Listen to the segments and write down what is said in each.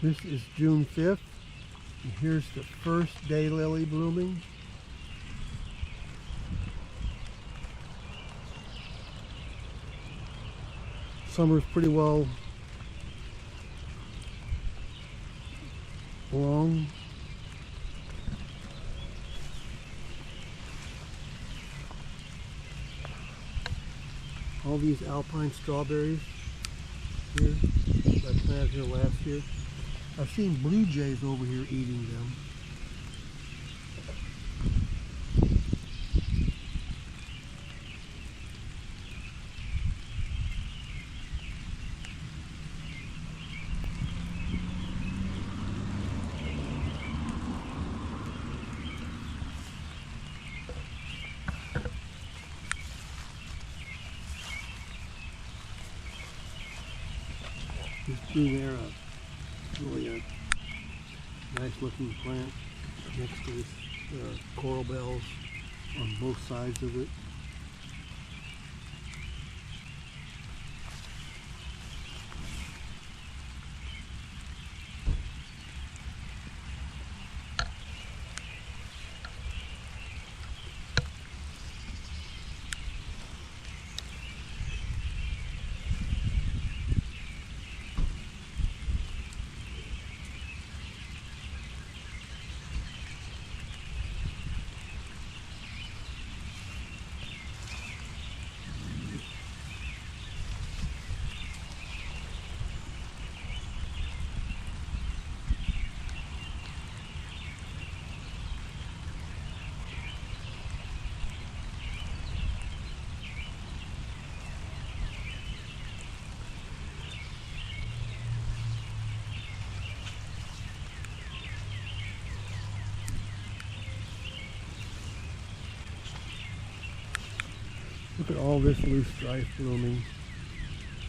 This is June 5th, and here's the first daylily blooming. Summer's pretty well along. All these Alpine strawberries here, I planted here last year. I've seen blue jays over here eating them. This blue there, really a nice looking plant next to this coral bells on both sides of it. Look at all this Loosestrife blooming.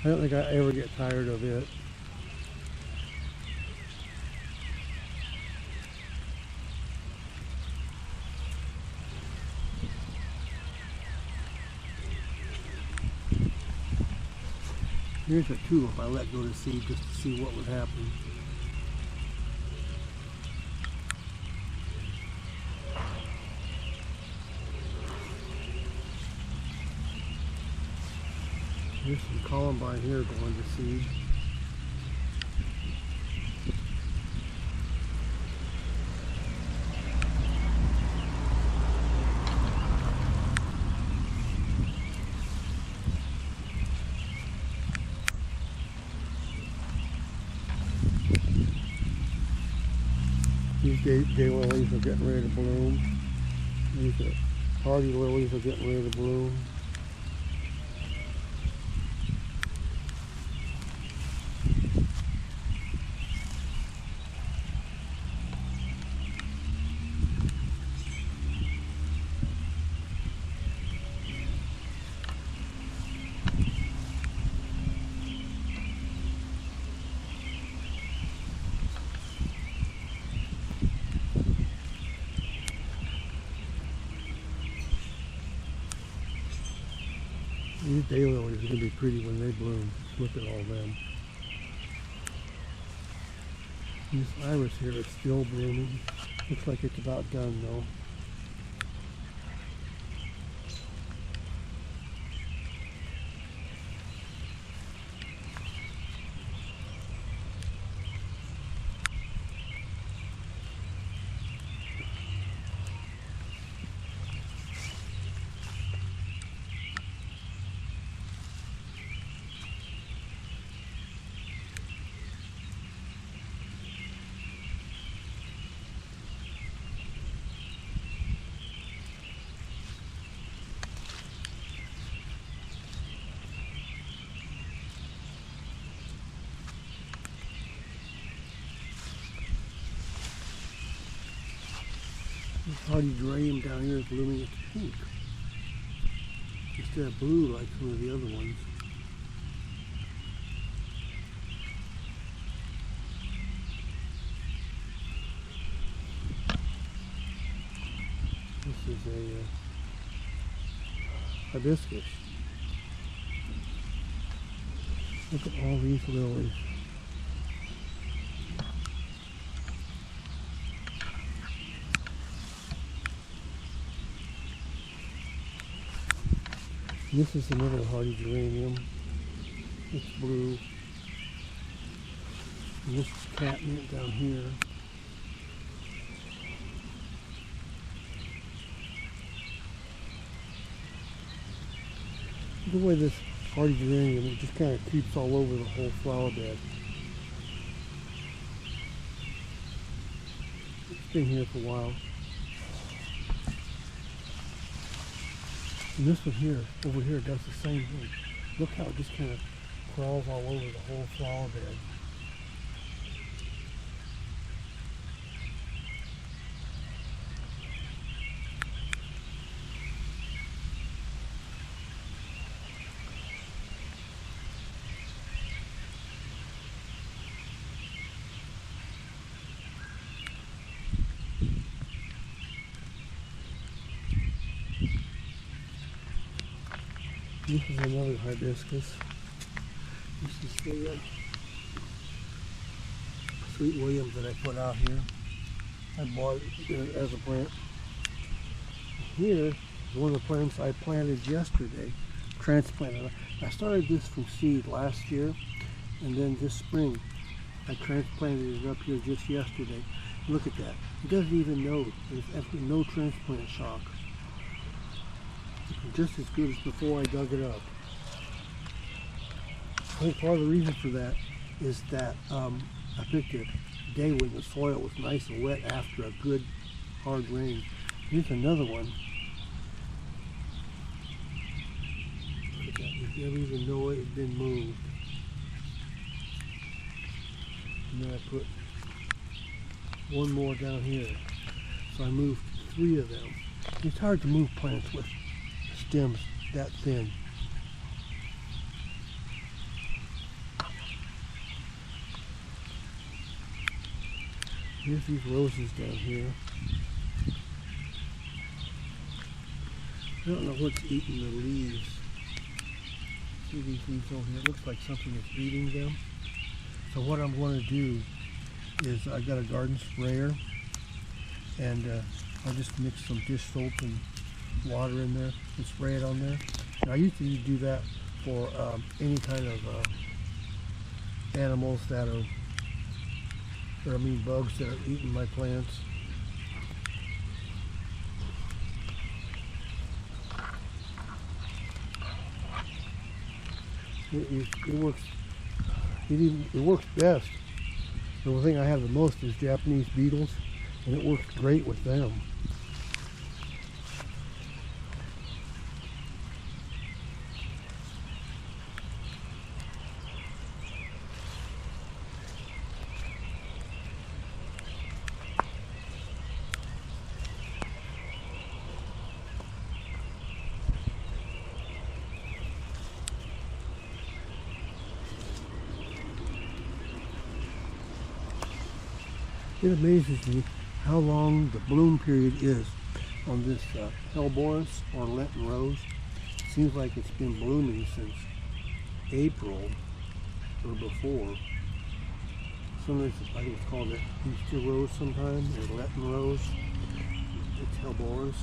I don't think I ever get tired of it. Here's a tulip I let go to seed just to see what would happen. Here's some columbine here going to seed. These daylilies are getting ready to bloom. These hardy lilies are getting ready to bloom. These daylilies are going to be pretty when they bloom. Look at all them. This iris here is still blooming. Looks like it's about done though. This hardy geranium down here is blooming it's pink instead of blue like some of the other ones. This is a hibiscus. Look at all these lilies. This is another hardy geranium. It's blue. And this is catnip down here. The way this hardy geranium, it just kind of creeps all over the whole flower bed. It's been here for a while. And this one here, over here, does the same thing. Look how it just kind of crawls all over the whole flower bed. This is another hibiscus. This is the Sweet Williams that I put out here. I bought it as a plant. Here is one of the plants I planted yesterday, transplanted. I started this from seed last year, and then this spring I transplanted it up here just yesterday. Look at that. It doesn't even know. There's absolutely no transplant shock. Just as good as before I dug it up. I think part of the reason for that is that I picked a day when the soil was nice and wet after a good hard rain. Here's another one. Look at that. You never even know it had been moved. And then I put one more down here. So I moved 3 of them. It's hard to move plants with stems that thin. Here's these roses down here. I don't know what's eating the leaves. See these leaves over here? It looks like something is eating them. So what I'm going to do is I got a garden sprayer, and I'll just mix some dish soap and water in there and spray it on there. And I usually do that for any kind of animals that are, bugs that are eating my plants. It works. It works best. The one thing I have the most is Japanese beetles, and it works great with them. It amazes me how long the bloom period is on this Hellebores or Lenten rose. It seems like it's been blooming since April or before. Sometimes I think it's called an Easter rose sometimes, or Lenten rose. It's Hellebores.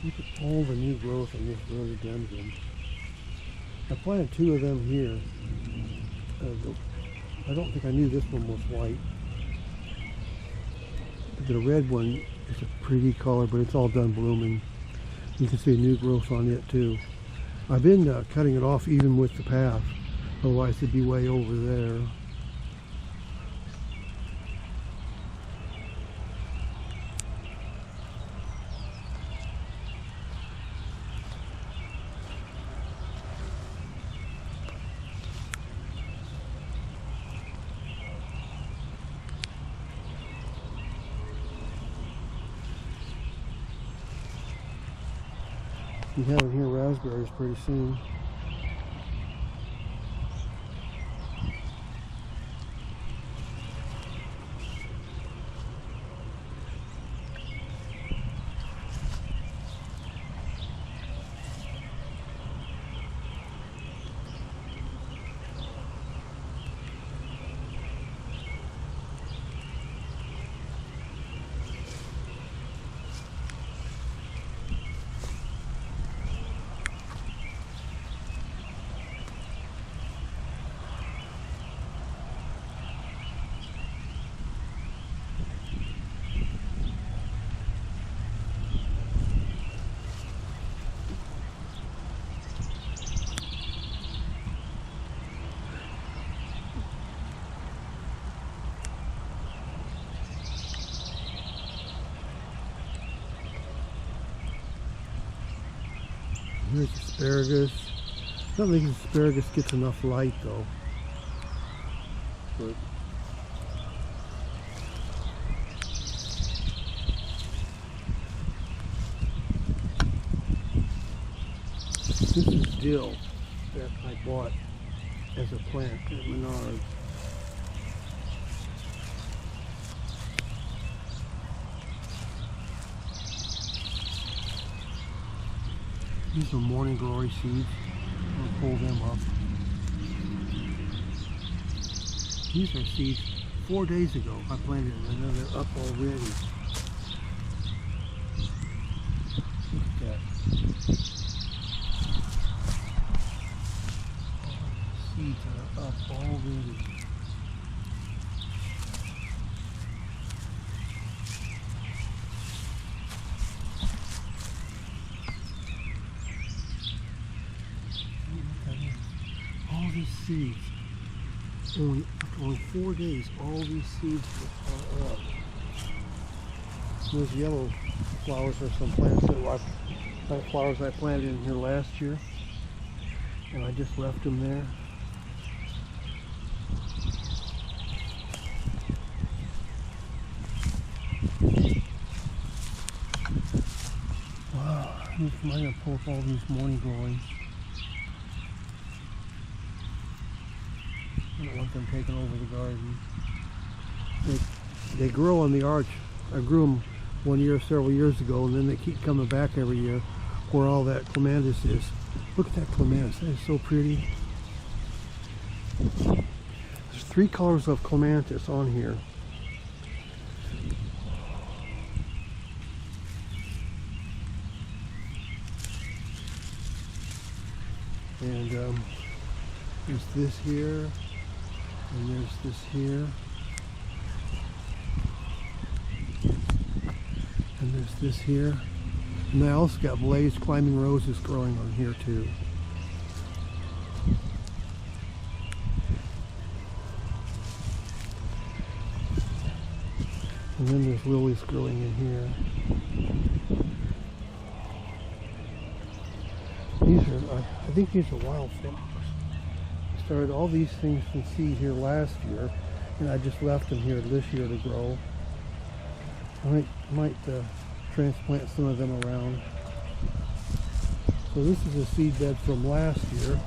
Look at all the new growth in this rhododendron. I planted 2 of them here. I don't think I knew this one was white. The red one is a pretty color, but it's all done blooming. You can see new growth on it too. I've been cutting it off even with the path, otherwise it'd be way over there. You have in here raspberries pretty soon. Here's asparagus. I don't think asparagus gets enough light though. But this is dill that I bought as a plant at Menards. These are morning glory seeds. I'll pull them up. These are seeds 4 days ago I planted them, and they're up already. Look at that. Seeds are up already. All these seeds, only 4 days, all these seeds are up. Those yellow flowers are some plants flowers I planted in here last year, and I just left them there. Wow, I'm going to pull up all these morning glories. I don't want them taking over the garden. They grow on the arch. I grew them one year several years ago, and then they keep coming back every year where all that clematis is. Look at that clematis. That is so pretty. There's 3 colors of clematis on here. And there's this here. And there's this here. And there's this here. And I also got blazed climbing roses growing on here too. And then there's lilies growing in here. These are, I think these are wildflowers. Started all these things from seed here last year, and I just left them here this year to grow. I might transplant some of them around. So this is a seed bed from last year,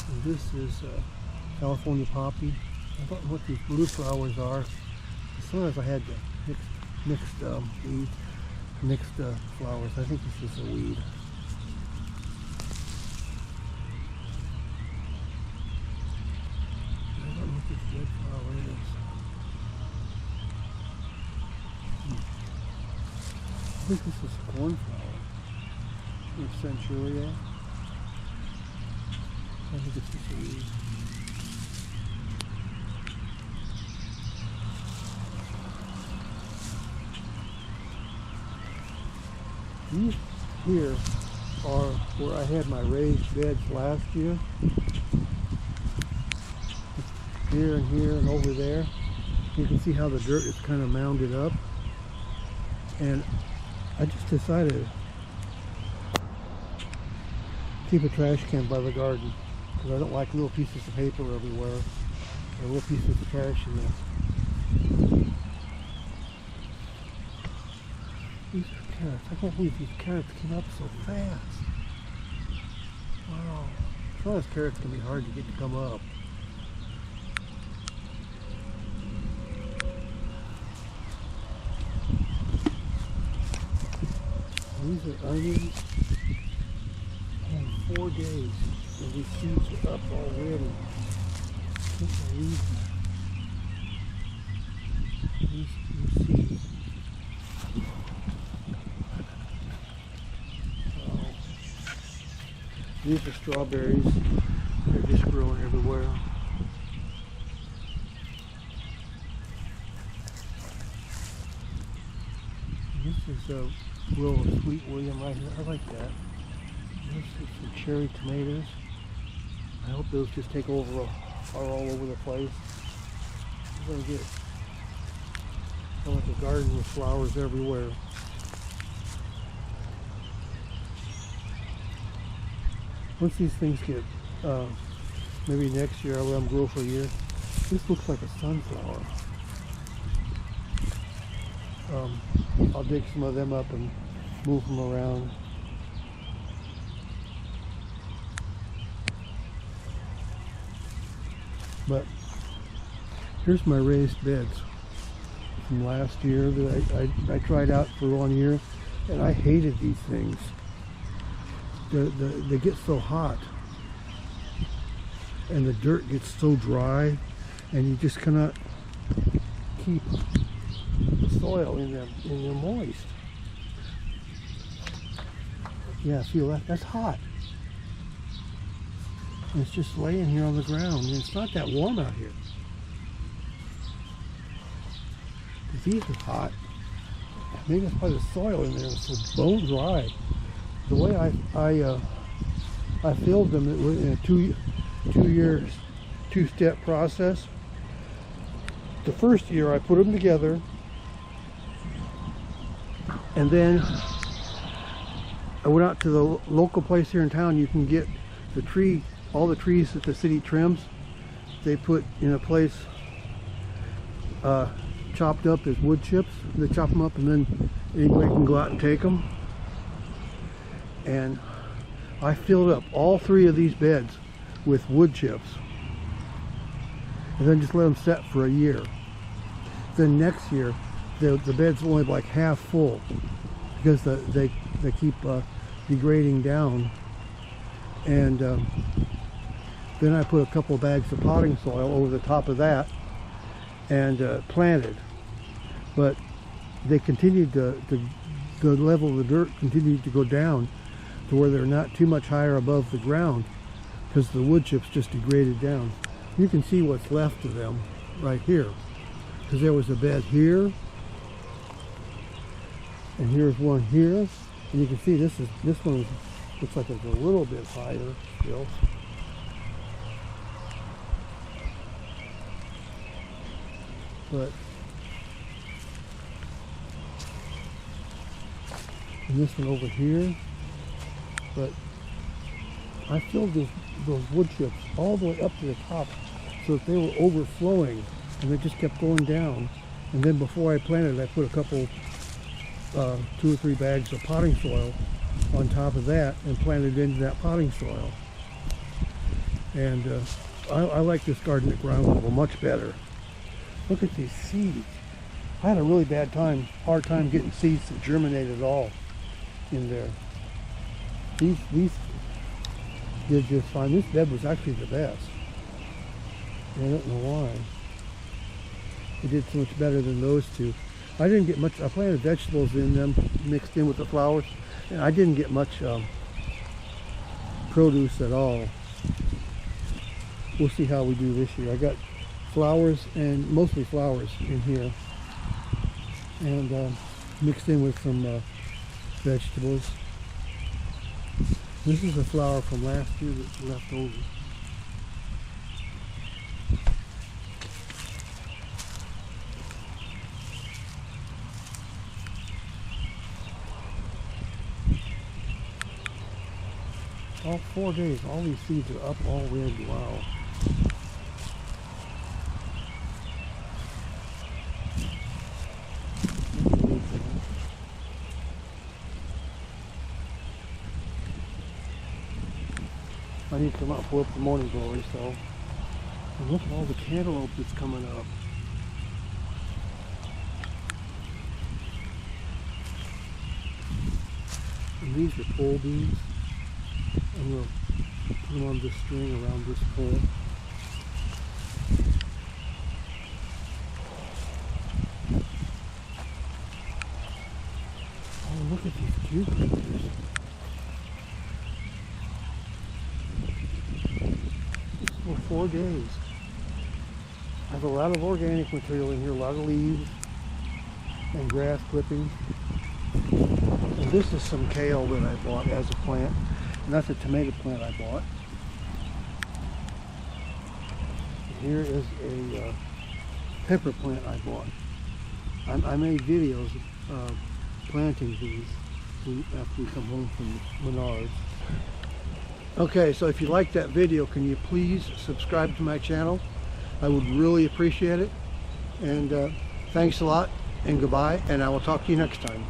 and this is California poppy. I don't know what these blue flowers are. Sometimes I had mixed flowers. I think this is a weed. Red flower is. I think this is cornflower or centuria. I think it's just a weed. These here are where I had my raised beds last year. Here and here and over there. You can see how the dirt is kind of mounded up. And I just decided to keep a trash can by the garden because I don't like little pieces of paper everywhere or little pieces of trash in this. These are carrots. I can't believe these carrots came up so fast. Wow. Sometimes carrots can be hard to get to come up. These are onions. In 4 days, and these seeds are up already. I can't believe that. These seeds. These are strawberries. They're just growing everywhere. This is a row of sweet William right here. I like that. This is some cherry tomatoes. I hope those just take over, are all over the place. We're going to get like a garden with flowers everywhere. once these things get, maybe next year I'll let them grow for a year. This looks like a sunflower. I'll dig some of them up and move them around. But here's my raised beds from last year that I tried out for 1 year, and I hated these things. They get so hot, and the dirt gets so dry, and you just cannot keep the soil in them moist. Yeah, feel that? That's hot. And it's just laying here on the ground, and it's not that warm out here. These are hot. Maybe it's probably the soil in there is so bone dry. The way I filled them, it was in a 2 year, 2-step process. The first year I put them together, and then I went out to the local place here in town. You can get the tree, all the trees that the city trims, they put in a place chopped up as wood chips. They chop them up, and then anybody can go out and take them. And I filled up all 3 of these beds with wood chips, and then just let them set for a year. Then next year, the bed's only like half full because they keep degrading down. And then I put a couple of bags of potting soil over the top of that and planted. But they continued the level of the dirt continued to go down to where they're not too much higher above the ground because the wood chips just degraded down. You can see what's left of them right here, because there was a bed here, and here's one here, and you can see this one looks like it's a little bit higher still. But and this one over here, but I filled those wood chips all the way up to the top so that they were overflowing, and they just kept going down. And then before I planted, I put a couple 2 or 3 bags of potting soil on top of that and planted into that potting soil. And I like this garden at ground level much better. Look at these seeds. I had a really hard time getting seeds to germinate at all in there. These did just fine. This bed was actually the best. I don't know why. It did so much better than those 2. I didn't get much. I planted vegetables in them mixed in with the flowers, and I didn't get much produce at all. We'll see how we do this year. I got flowers, and mostly flowers in here, and mixed in with some vegetables. This is a flower from last year that's left over. All 4 days, all these seeds are up already. Wow. I need to come out and pull up the morning glory, so. And look at all the cantaloupe that's coming up. And these are pole beans. I'm going to put them on this string around this pole. Oh, look at these cucumbers. For 4 days. I have a lot of organic material in here, a lot of leaves and grass clippings. And this is some kale that I bought as a plant. And that's a tomato plant I bought. Here is a pepper plant I bought. I made videos planting these after we come home from Menards. Okay, so if you like that video, can you please subscribe to my channel? I would really appreciate it. And thanks a lot, and goodbye, and I will talk to you next time.